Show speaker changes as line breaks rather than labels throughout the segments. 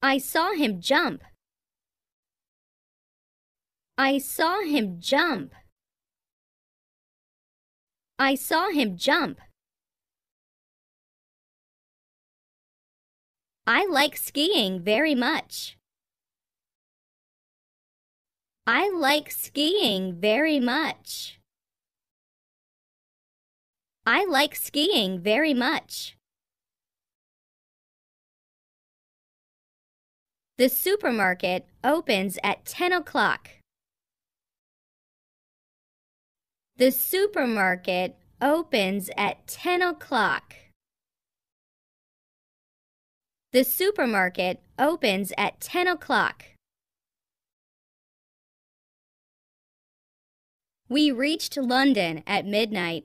I saw him jump. I saw him jump. I saw him jump. I like skiing very much. I like skiing very much. I like skiing very much. The supermarket opens at 10 o'clock. The supermarket opens at 10 o'clock. The supermarket opens at 10 o'clock. We reached London at midnight.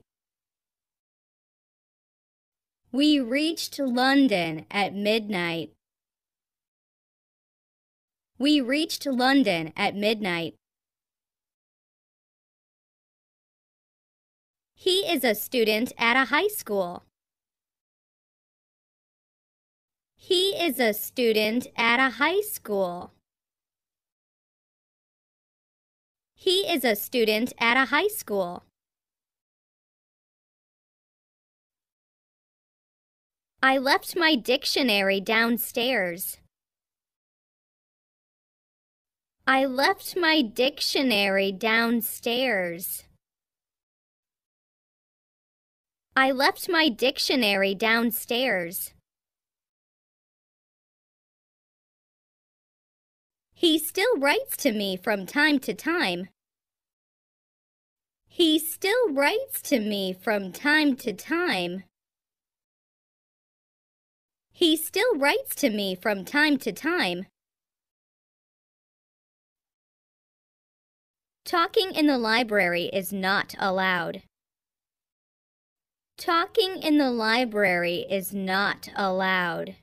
We reached London at midnight. We reached London at midnight. He is a student at a high school. He is a student at a high school. He is a student at a high school. I left my dictionary downstairs. I left my dictionary downstairs. I left my dictionary downstairs. He still writes to me from time to time. He still writes to me from time to time. He still writes to me from time to time. Talking in the library is not allowed. Talking in the library is not allowed.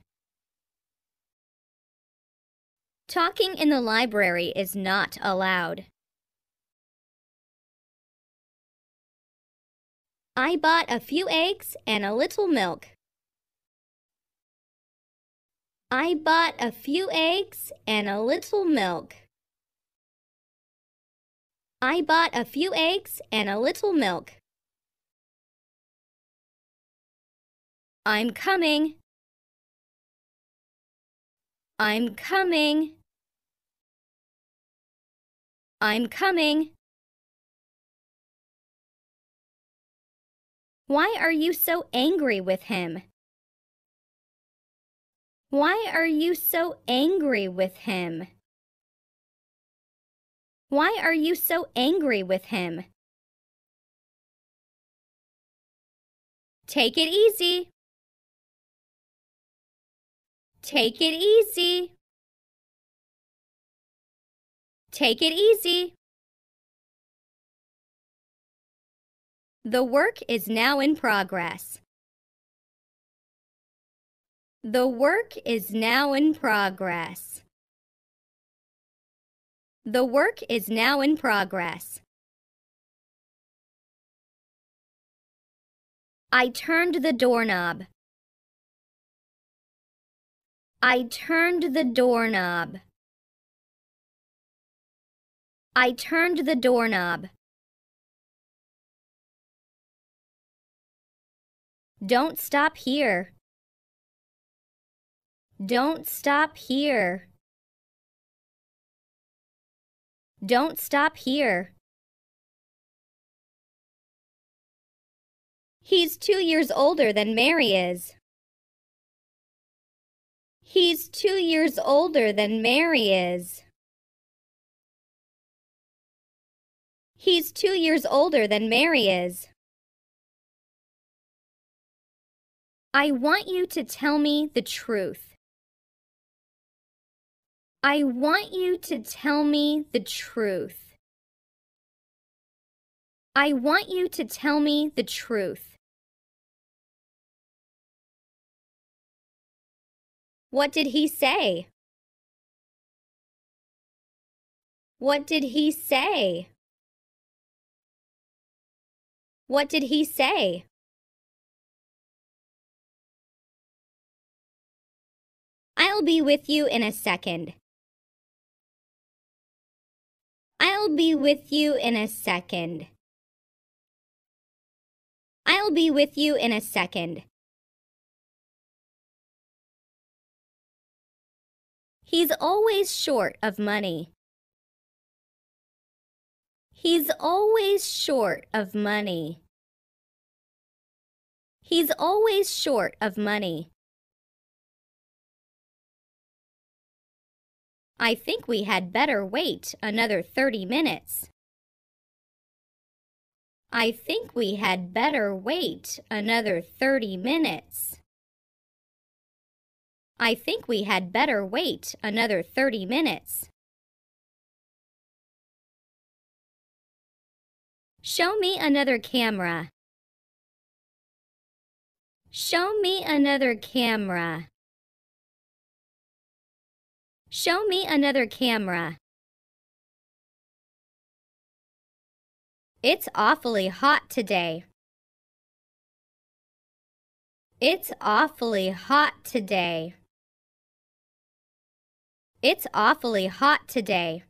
Talking in the library is not allowed. I bought a few eggs and a little milk. I bought a few eggs and a little milk. I bought a few eggs and a little milk. I'm coming. I'm coming. I'm coming. Why are you so angry with him? Why are you so angry with him? Why are you so angry with him? Take it easy. Take it easy. Take it easy. The work is now in progress. The work is now in progress. The work is now in progress. I turned the doorknob. I turned the doorknob. I turned the doorknob. Don't stop here. Don't stop here. Don't stop here. He's 2 years older than Mary is. He's 2 years older than Mary is. He's 2 years older than Mary is. I want you to tell me the truth. I want you to tell me the truth. I want you to tell me the truth. What did he say? What did he say? What did he say?
I
I'll be with you in a second. I'll be with you in a second. I'll be with you in a second. He's always short of money. He's always short of money. He's always short of money. I think we had better wait another 30 minutes. I think we had better wait another 30 minutes. I think we had better wait another 30 minutes. Show me another camera. Show me another camera. Show me another camera. It's awfully hot today. It's awfully hot today. It's awfully hot today.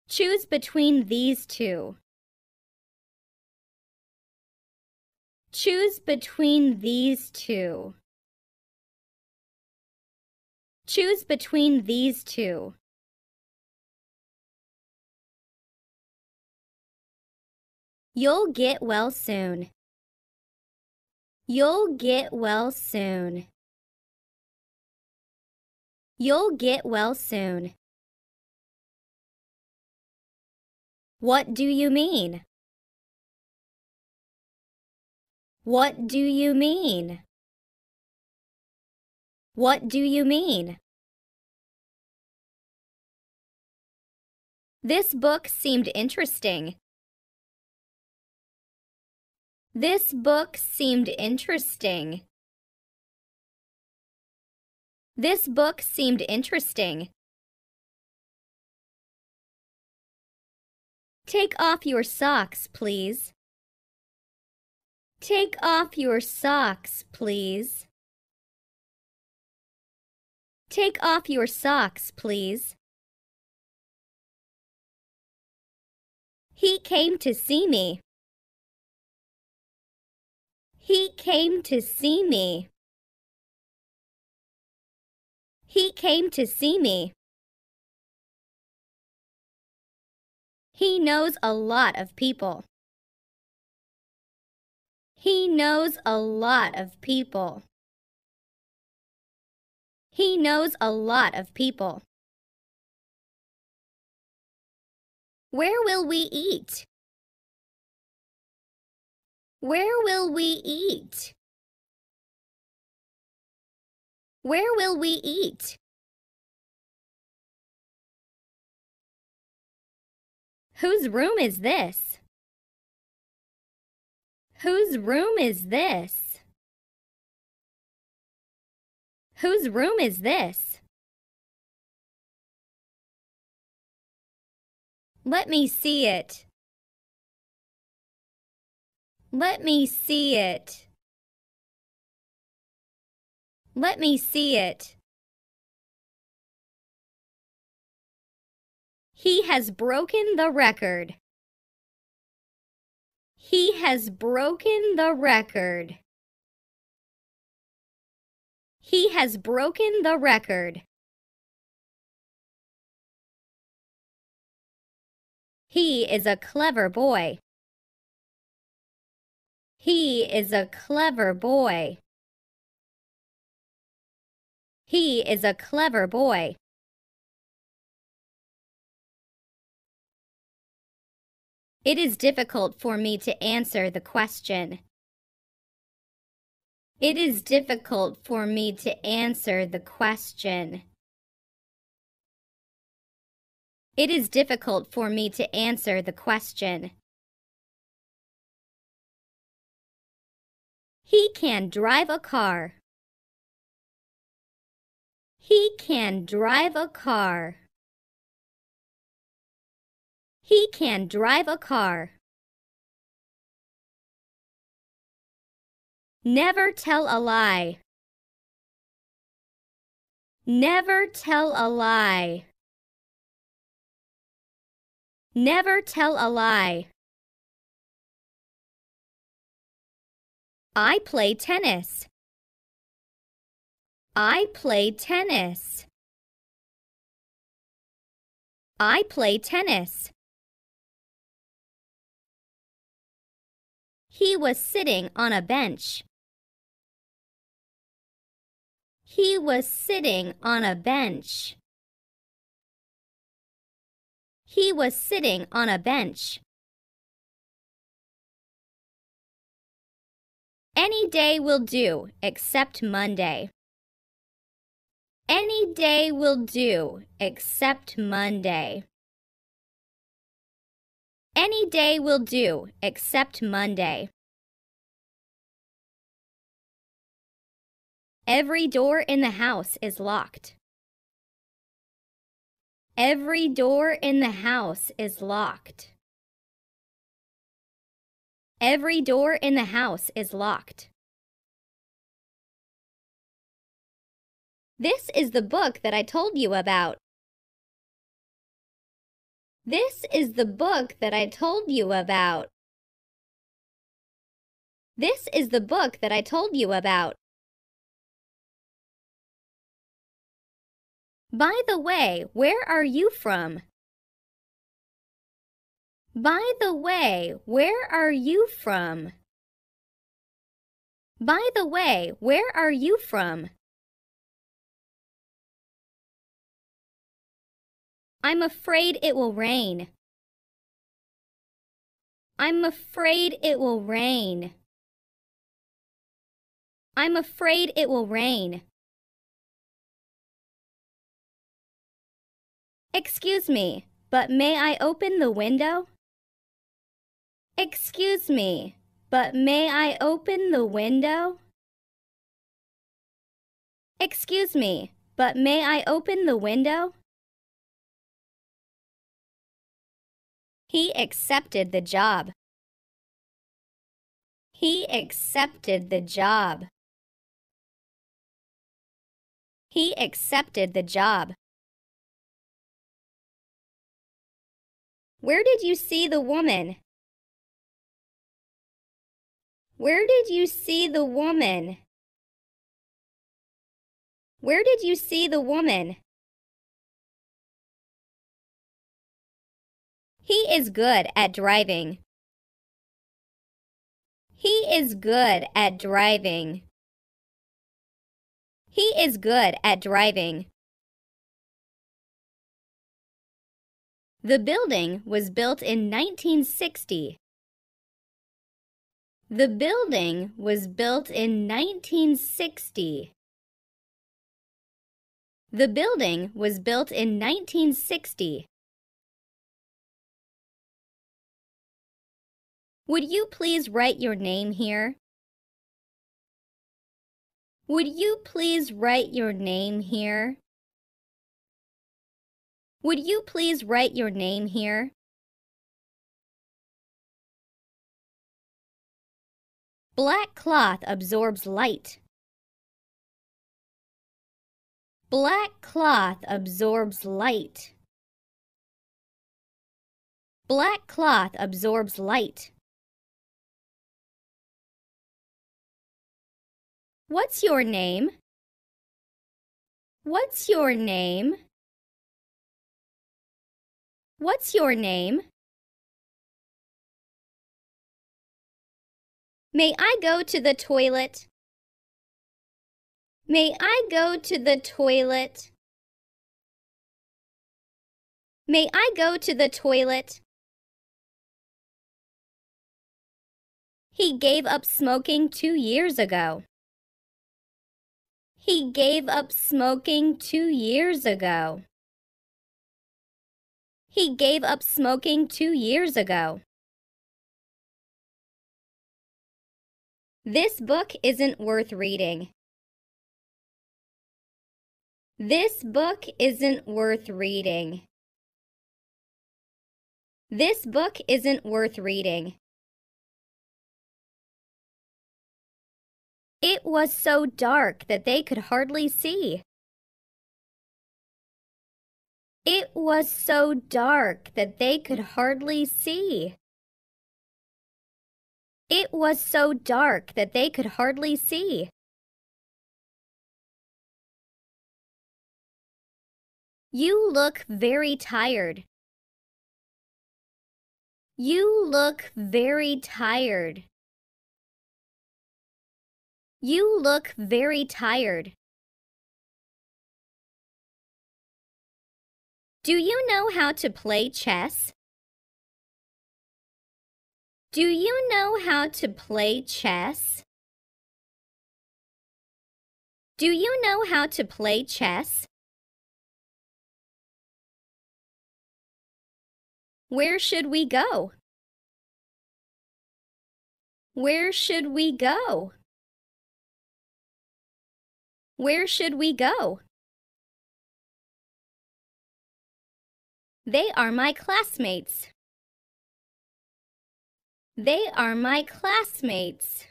Choose between these two. Choose between these two. Choose between these two. You'll get well soon. You'll get well soon. You'll get well soon. What do you mean? What do you mean? What do you mean? This book seemed interesting. This book seemed interesting. This book seemed interesting. Take off your socks, please. Take off your socks, please. Take off your socks, please. He came to see me. He came to see me. He came to see me. He knows a lot of people. He knows a lot of people. He knows a lot of people. Where will we eat? Where will we eat? Where will we eat? Whose room is this? Whose room is this? Whose room is this? Let me see it. Let me see it. Let me see it. He has broken the record. He has broken the record. He has broken the record. He is a clever boy. He is a clever boy. He is a clever boy. It is difficult for me to answer the question. It is difficult for me to answer the question. It is difficult for me to answer the question. He can drive a car. He can drive a car. He can drive a car. Never tell a lie. Never tell a lie. Never tell a lie. I play tennis. I play tennis. I play tennis. He was sitting on a bench. He was sitting on a bench. He was sitting on a bench. Any day will do except Monday. Any day will do except Monday. Any day will do except Monday. Every door in the house is locked. Every door in the house is locked. Every door in the house is locked. This is the book that I told you about. This is the book that I told you about. This is the book that I told you about. By the way, where are you from? By the way, where are you from? By the way, where are you from? I'm afraid it will rain. I'm afraid it will rain. I'm afraid it will rain. Excuse me, but may I open the window? Excuse me, but may I open the window? Excuse me, but may I open the window? He accepted the job. He accepted the job. He accepted the job. Where did you see the woman? Where did you see the woman? Where did you see the woman? He is good at driving. He is good at driving. He is good at driving. The building was built in 1960. The building was built in 1960. The building was built in 1960. Would you please write your name here? Would you please write your name here? Would you please write your name here? Black cloth absorbs light. Black cloth absorbs light. Black cloth absorbs light. What's your name? What's your name? What's your name? May I go to the toilet? May I go to the toilet? May I go to the toilet? He gave up smoking 2 years ago. He gave up smoking 2 years ago. He gave up smoking 2 years ago. This book isn't worth reading. This book isn't worth reading. This book isn't worth reading. It was so dark that they could hardly see. It was so dark that they could hardly see. It was so dark that they could hardly see. You look very tired. You look very tired. You look very tired. Do you know how to play chess? Do you know how to play chess? Do you know how to play chess? Where should we go? Where should we go? Where should we go? They are my classmates. They are my classmates.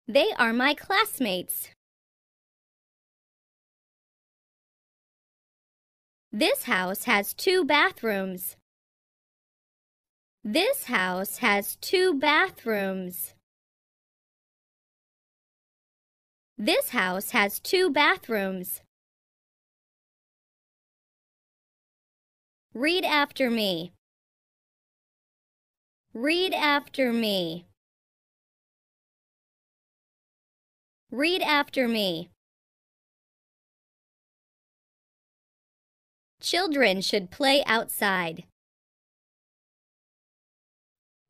They are my classmates. This house has 2 bathrooms. This house has 2 bathrooms. This house has 2 bathrooms. Read after me. Read after me. Read after me. Children should play outside.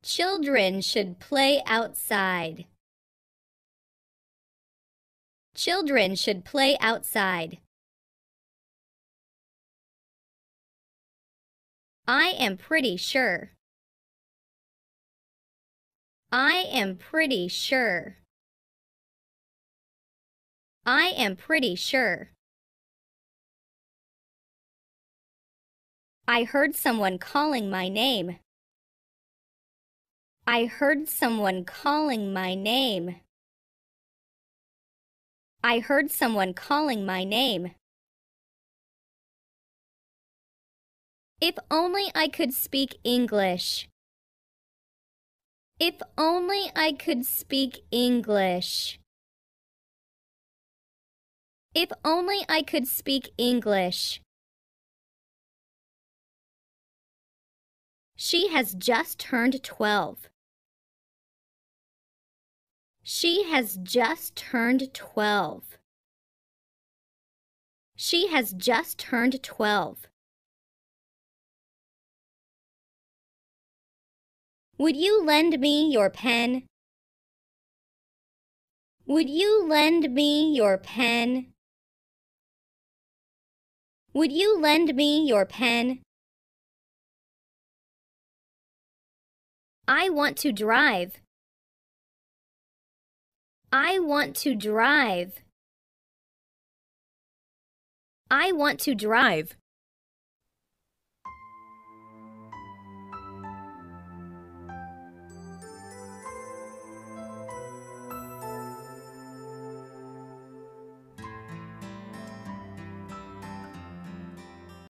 Children should play outside. Children should play outside. I am pretty sure. I am pretty sure. I am pretty sure. I heard someone calling my name. I heard someone calling my name. I heard someone calling my name. If only I could speak English. If only I could speak English. If only I could speak English. She has just turned 12. She has just turned 12. She has just turned 12. Would you lend me your pen? Would you lend me your pen? Would you lend me your pen? I want to drive. I want to drive. I want to drive.